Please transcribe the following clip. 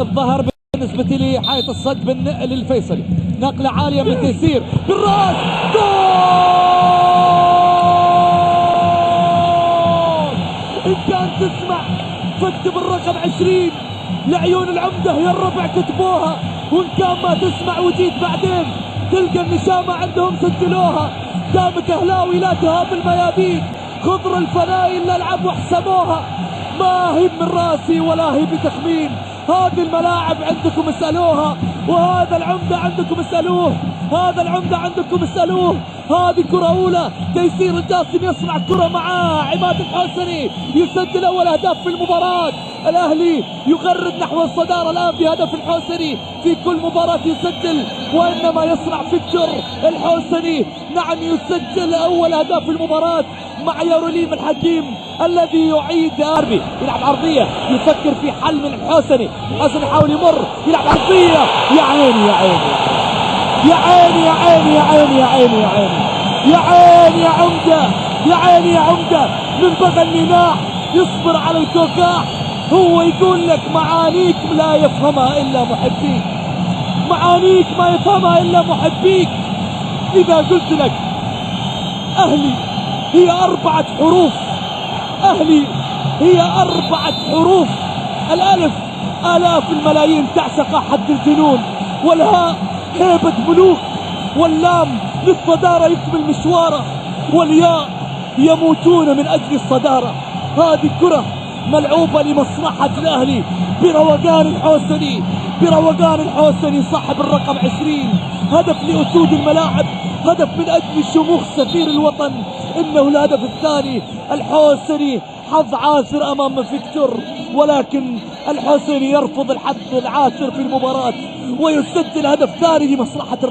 الظهر بالنسبة لي حائط الصد للفيصلي. نقلة عالية من تيسير بالراس، جول! إن كان تسمع فاكتب الرقم 20 لعيون العمدة يا الربع كتبوها، وإن كان ما تسمع وجيت بعدين تلقى النشامة عندهم سجلوها. دامك أهلاوي لا تهاب الميادين، خضر الفنايل للعب واحسموها. ما هي من راسي ولا هي بتخمين، هذه الملاعب عندكم اسألوها، وهذا العمدة عندكم اسألوه، هذا العمدة عندكم اسألوه. هذه كرة أولى، تيسير الجاسم يصنع كرة معاه عماد الحوسني يسجل أول أهداف في المباراة. الأهلي يغرد نحو الصدارة الآن بهدف الحوسني، في كل مباراة يسجل وإنما يصنع فيكتور الحوسني. نعم يسجل أول أهداف في المباراة مع ياروليم الحكيم الذي يعيد أربي. يلعب عرضية، يفكر في حل من الحوسني، الحوسني يحاول يمر، يلعب عرضية، يا عيني يا عيني يا عيني يا عيني يا عيني يا عيني يا عيني يا عيني يا عمدة، يا عيني يا عمدة. من بغى الناح يصبر على الكوكاح، هو يقول لك معانيك لا يفهمها إلا محبيك، معانيك ما يفهمها إلا محبيك. إذا قلت لك أهلي هي 4 حروف، أهلي هي 4 حروف. الألف آلاف الملايين تعشق أحد الجنون، والهاء هيبة ملوك، واللام للصدارة يكمل مشواره، والياء يموتون من أجل الصدارة. هذه كرة ملعوبة لمصلحة الأهلي بروقان الحوسني، بروقان الحوسني صاحب الرقم 20. هدف لأسود الملاعب، هدف من أجل شموخ سفير الوطن. إنه الهدف الثاني. الحوسني حظ عاثر أمام فيكتور، ولكن الحوسني يرفض الحظ العاثر في المباراة ويسجل هدف ثاني لمصلحة